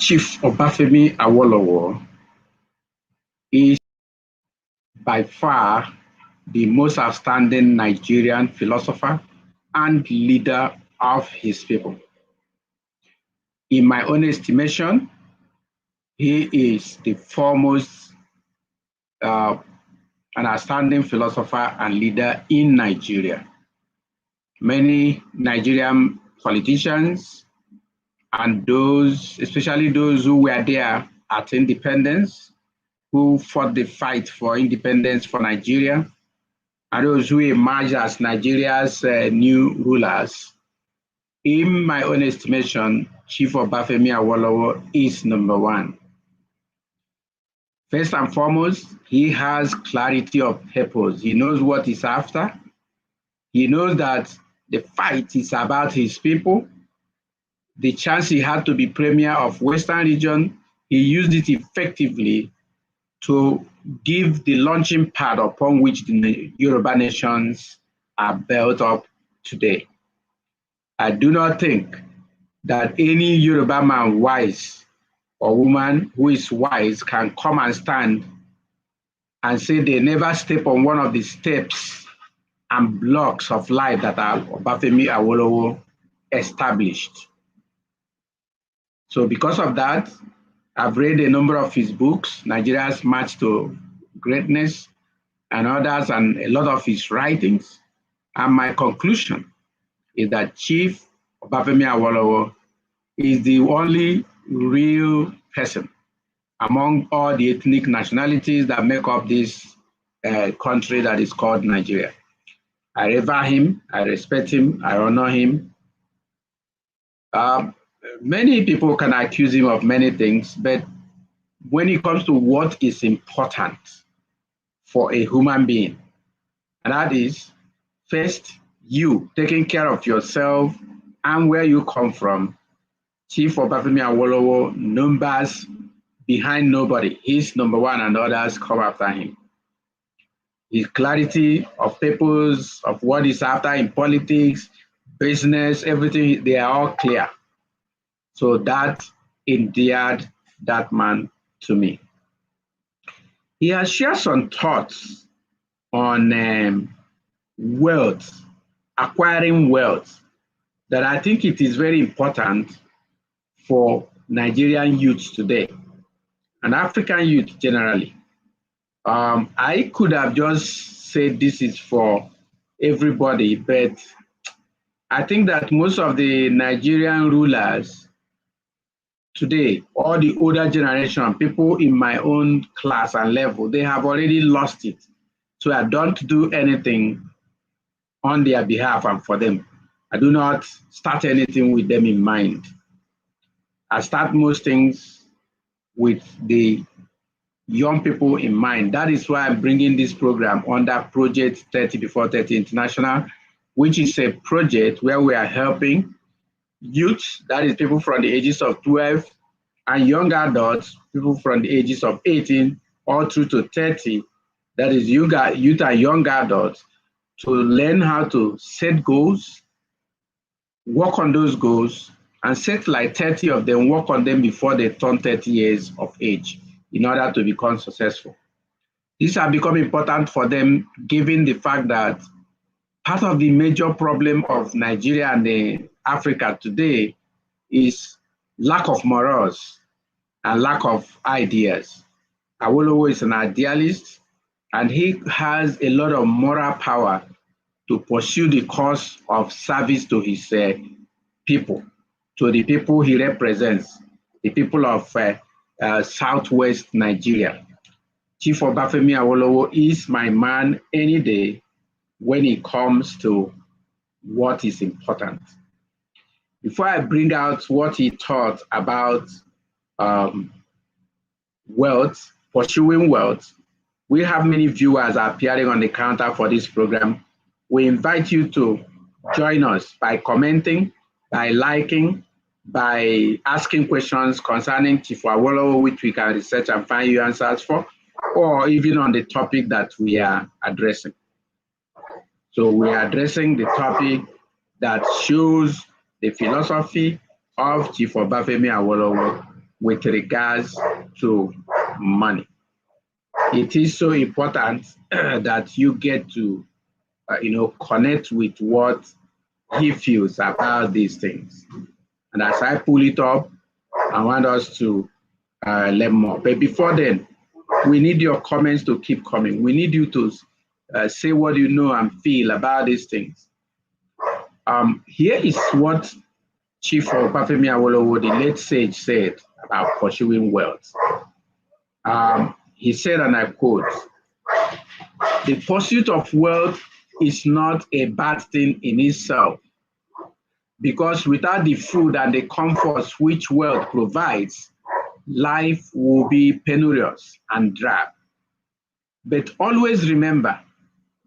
Chief Obafemi Awolowo is by far the most outstanding Nigerian philosopher and leader of his people. In my own estimation, he is the foremost an outstanding philosopher and leader in Nigeria. Many Nigerian politicians and those, especially those who were there at independence, who fought the fight for independence for Nigeria, and those who emerged as Nigeria's new rulers. In my own estimation, Chief Obafemi Awolowo is number one. First and foremost, he has clarity of purpose. He knows what he's after. He knows that the fight is about his people. The chance he had to be premier of Western region, he used it effectively to give the launching pad upon which the Yoruba nations are built up today. I do not think that any Yoruba man wise or woman who is wise can come and stand and say they never step on one of the steps and blocks of life that Obafemi Awolowo established. So because of that, I've read a number of his books, Nigeria's March to Greatness, and others, and a lot of his writings. And my conclusion is that Chief Obafemi Awolowo is the only real person among all the ethnic nationalities that make up this country that is called Nigeria. I revere him, I respect him, I honor him. Many people can accuse him of many things, but when it comes to what is important for a human being, and that is, first, you taking care of yourself and where you come from, Chief Obafemi Awolowo numbers behind nobody. He's number one and others come after him. His clarity of purpose, of what he's after in politics, business, everything, they are all clear. So that endeared that man to me. He has shared some thoughts on wealth, acquiring wealth, that I think it is very important for Nigerian youth today and African youth generally. I could have just said this is for everybody, but I think that most of the Nigerian rulers today, all the older generation, people in my own class and level, they have already lost it. So I don't do anything on their behalf and for them. I do not start anything with them in mind. I start most things with the young people in mind. That is why I'm bringing this program under Project 30 Before 30 International, which is a project where we are helping youth, that is people from the ages of 12, and young adults, people from the ages of 18 all through to 30, that is youth and young adults, to learn how to set goals, work on those goals, and set like 30 of them, work on them before they turn 30 years of age in order to become successful. These have become important for them, given the fact that part of the major problem of Nigeria and Africa today is lack of morals and lack of ideas. Awolowo is an idealist, and he has a lot of moral power to pursue the cause of service to his people, to the people he represents, the people of Southwest Nigeria. Chief Obafemi Awolowo is my man any day when it comes to what is important. Before I bring out what he thought about wealth, pursuing wealth, we have many viewers appearing on the counter for this program. We invite you to join us by commenting, by liking, by asking questions concerning Chief Awolowo, which we can research and find you answers for, or even on the topic that we are addressing. So we are addressing the topic that shows the philosophy of Chief Obafemi Awolowo with regards to money. It is so important that you get to, connect with what he feels about these things. And as I pull it up, I want us to learn more. But before then, we need your comments to keep coming. We need you to say what you know and feel about these things. Here is what Chief Obafemi Awolowo, the late sage, said about pursuing wealth. He said, and I quote, "The pursuit of wealth is not a bad thing in itself, because without the food and the comforts which wealth provides, life will be penurious and drab. But always remember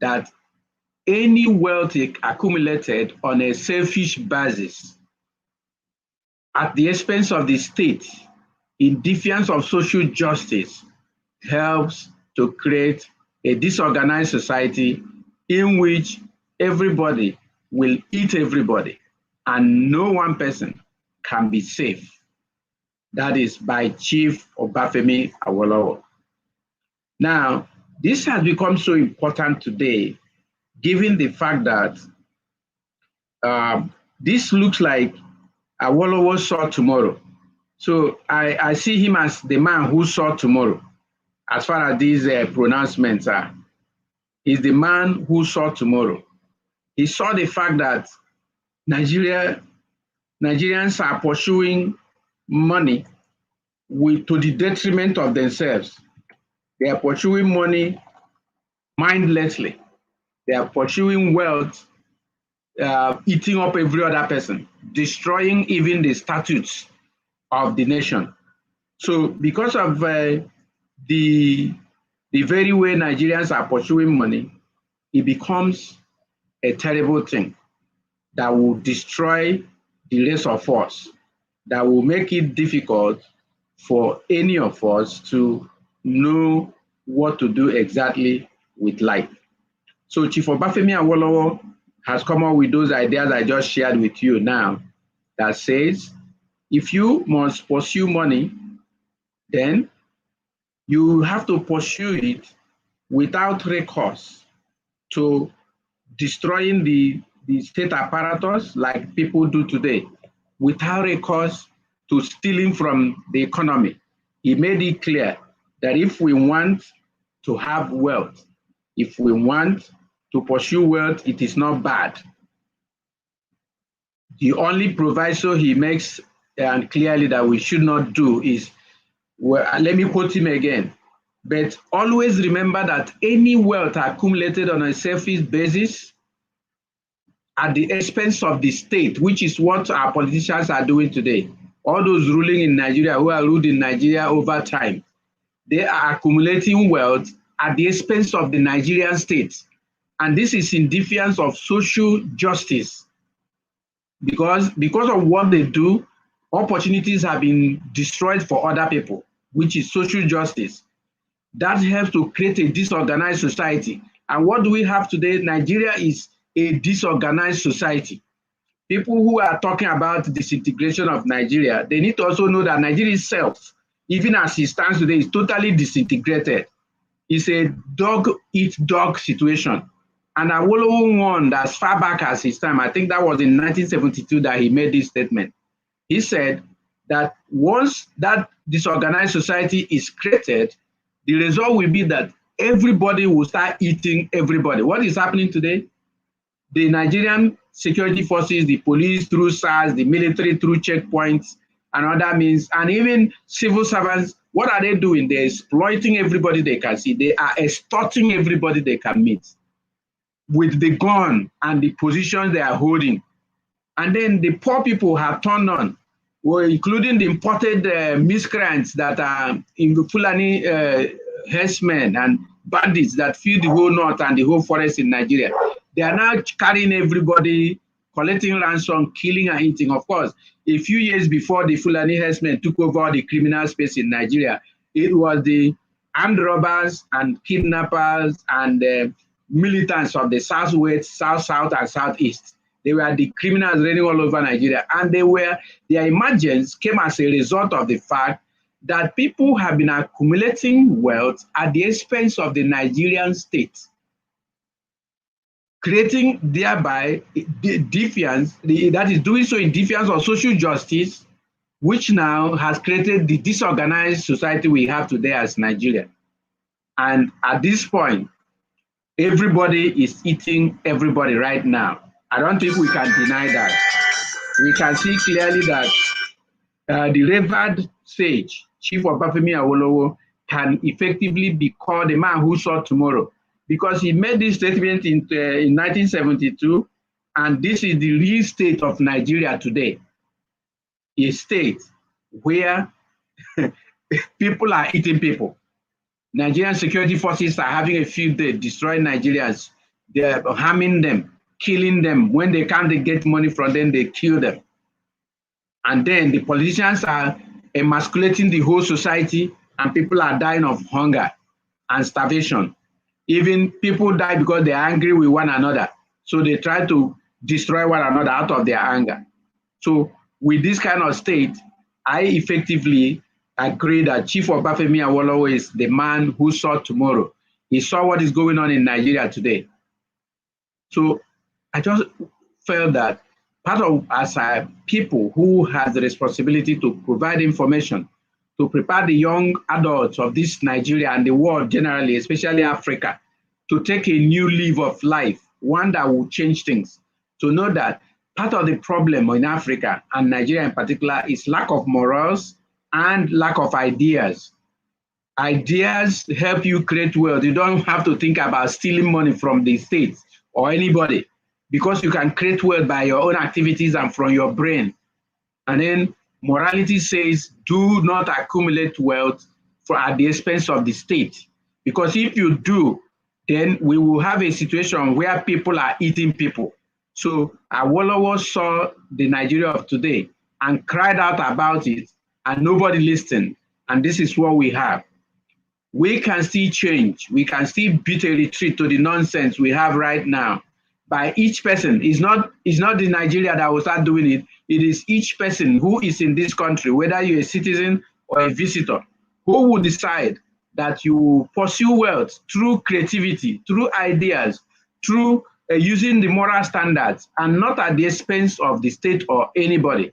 that any wealth accumulated on a selfish basis at the expense of the state, in defiance of social justice, helps to create a disorganized society in which everybody will eat everybody and no one person can be safe." That is by Chief Obafemi Awolowo. Now, this has become so important today, given the fact that this looks like Awolowo saw tomorrow. So I see him as the man who saw tomorrow, as far as these pronouncements are. He's the man who saw tomorrow. He saw the fact that Nigerians are pursuing money to the detriment of themselves. They are pursuing money mindlessly. They are pursuing wealth, eating up every other person, destroying even the statutes of the nation. So because of the very way Nigerians are pursuing money, it becomes a terrible thing that will destroy the rest of us, that will make it difficult for any of us to know what to do exactly with life. So Chief Obafemi Awolowo has come up with those ideas I just shared with you now, that says, if you must pursue money, then you have to pursue it without recourse to destroying the state apparatus like people do today, without recourse to stealing from the economy. He made it clear that if we want to have wealth, if we want to pursue wealth, it is not bad. The only proviso he makes and clearly that we should not do is, well, let me quote him again, but always remember that any wealth accumulated on a selfish basis at the expense of the state, which is what our politicians are doing today. All those ruling in Nigeria, who are ruled in Nigeria over time, they are accumulating wealth at the expense of the Nigerian state. And this is in defiance of social justice. Because of what they do, opportunities have been destroyed for other people, which is social justice. That helps to create a disorganized society. And what do we have today? Nigeria is a disorganized society. People who are talking about disintegration of Nigeria, they need to also know that Nigeria itself, even as it stands today, is totally disintegrated. It's a dog-eat-dog situation. And Awolowo warned as far back as his time, I think that was in 1972 that he made this statement. He said that once that disorganized society is created, the result will be that everybody will start eating everybody. What is happening today? The Nigerian security forces, the police through SARS, the military through checkpoints and other means, and even civil servants, what are they doing? They're exploiting everybody they can see. They are extorting everybody they can meet with the gun and the positions they are holding. And then the poor people have turned on, well, including the imported miscreants that are in the Fulani herdsmen and bandits that feed the whole north and the whole forest in Nigeria. They are now carrying everybody, collecting ransom, killing and eating. Of course, a few years before the Fulani herdsmen took over the criminal space in Nigeria, it was the armed robbers and kidnappers and militants of the Southwest, South, and Southeast They were the criminals reigning all over Nigeria. And their emergence came as a result of the fact that people have been accumulating wealth at the expense of the Nigerian state, creating thereby the defiance, that is doing so in defiance of social justice, which now has created the disorganized society we have today as Nigeria. And at this point, everybody is eating everybody right now. I don't think we can deny that. We can see clearly that the revered sage, Chief Obafemi Awolowo, can effectively be called a man who saw tomorrow, because he made this statement in 1972, and this is the real state of Nigeria today. A state where people are eating people. Nigerian security forces are having a field day, destroying Nigerians. They're harming them, killing them. When they can't get money from them, they kill them. And then the politicians are emasculating the whole society, and people are dying of hunger and starvation. Even people die because they're angry with one another. So they try to destroy one another out of their anger. So with this kind of state, I effectively agree that Chief Obafemi Awolowo is the man who saw tomorrow. He saw what is going on in Nigeria today. So I just felt that part of us are people who have the responsibility to provide information, to prepare the young adults of this Nigeria and the world generally, especially Africa, to take a new leave of life, one that will change things, to know that part of the problem in Africa and Nigeria in particular is lack of morals and lack of ideas. Ideas help you create wealth. You don't have to think about stealing money from the state or anybody, because you can create wealth by your own activities and from your brain. And then morality says, do not accumulate wealth at the expense of the state. Because if you do, then we will have a situation where people are eating people. So Awolowo saw the Nigeria of today and cried out about it, and nobody listened. And this is what we have. We can still change. We can still beat a retreat to the nonsense we have right now by each person. It's not the Nigeria that will start doing it. It is each person who is in this country, whether you're a citizen or a visitor, who will decide that you pursue wealth through creativity, through ideas, through using the moral standards, and not at the expense of the state or anybody,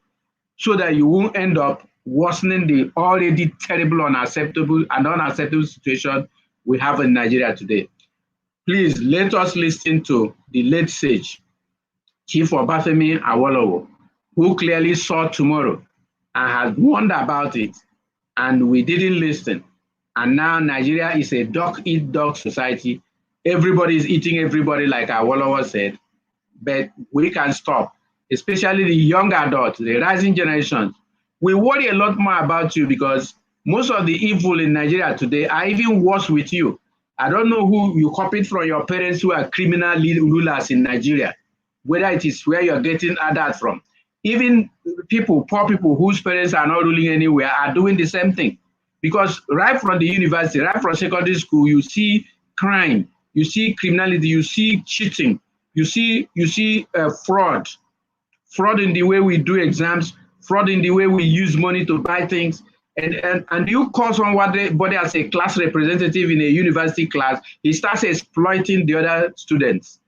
so that you won't end up worsening the already terrible, unacceptable situation we have in Nigeria today. Please let us listen to the late sage, Chief Obafemi Awolowo, who clearly saw tomorrow and had warned about it, and we didn't listen. And now Nigeria is a dog-eat-dog society. Everybody is eating everybody, like Awolowo said, but we can stop, especially the young adults, the rising generations. We worry a lot more about you, because most of the evil in Nigeria today are even worse with you. I don't know who you copied from your parents who are criminal rulers in Nigeria, whether it is where you're getting that from. Even people, poor people whose parents are not ruling anywhere, are doing the same thing. Because right from the university, right from secondary school, you see crime, you see criminality, you see cheating, you see fraud in the way we do exams, fraud in the way we use money to buy things. And you call somebody as a class representative in a university class, he starts exploiting the other students,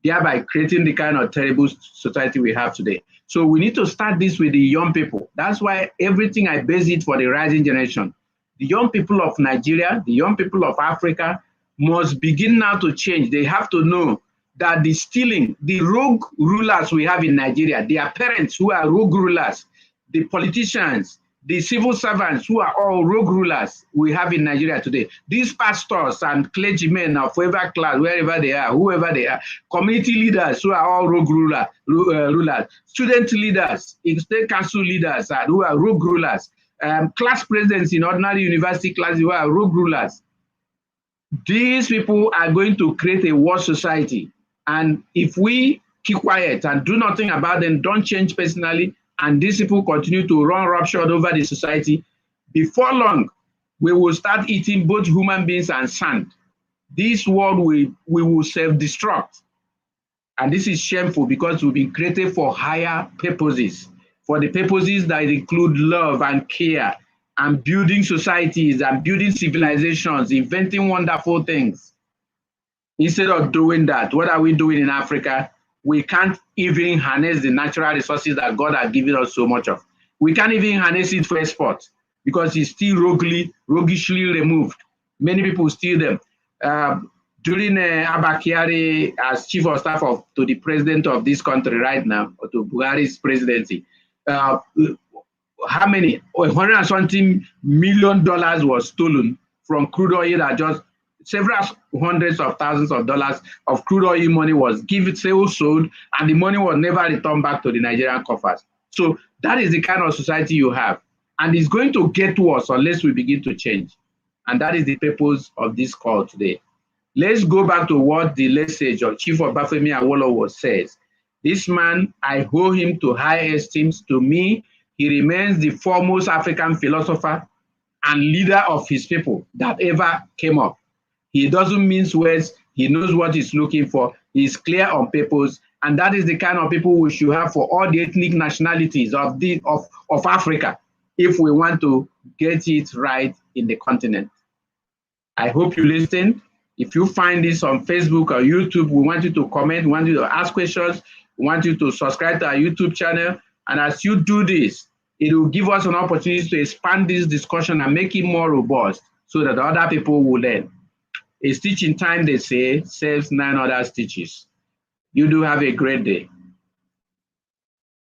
thereby creating the kind of terrible society we have today. So we need to start this with the young people. That's why everything I base it for the rising generation. The young people of Nigeria, the young people of Africa must begin now to change. They have to know that the stealing, the rogue rulers we have in Nigeria, their parents who are rogue rulers, the politicians, the civil servants who are all rogue rulers we have in Nigeria today, these pastors and clergymen of whatever class, wherever they are, whoever they are, community leaders who are all rogue rulers, student leaders, state council leaders who are rogue rulers, class presidents in ordinary university classes who are rogue rulers. These people are going to create a worse society. And if we keep quiet and do nothing about them, don't change personally, and these people continue to run roughshod over the society, before long, we will start eating both human beings and sand. This world we will self-destruct. And this is shameful because we've been created for higher purposes, for the purposes that include love and care and building societies and building civilizations, inventing wonderful things. Instead of doing that, what are we doing in Africa? We can't even harness the natural resources that God has given us so much of. We can't even harness it for export because it's still roguishly removed. Many people steal them. During Abba Kyari as chief of staff to the president of this country right now, or to Buhari's presidency, how many? $120 million was stolen from crude oil that just several hundreds of thousands of dollars of crude oil money was given, sold, and the money was never returned back to the Nigerian coffers. So that is the kind of society you have. And it's going to get worse unless we begin to change. And that is the purpose of this call today. Let's go back to what the message of Chief Obafemi Awolowo says. This man, I hold him to high esteem. To me, he remains the foremost African philosopher and leader of his people that ever came up. He doesn't mince words. He knows what he's looking for. He's clear on purpose. And that is the kind of people we should have for all the ethnic nationalities of Africa if we want to get it right in the continent. I hope you listened. If you find this on Facebook or YouTube, we want you to comment, we want you to ask questions, we want you to subscribe to our YouTube channel. And as you do this, it will give us an opportunity to expand this discussion and make it more robust so that other people will learn. A stitch in time, they say, saves 9 other stitches. You do have a great day.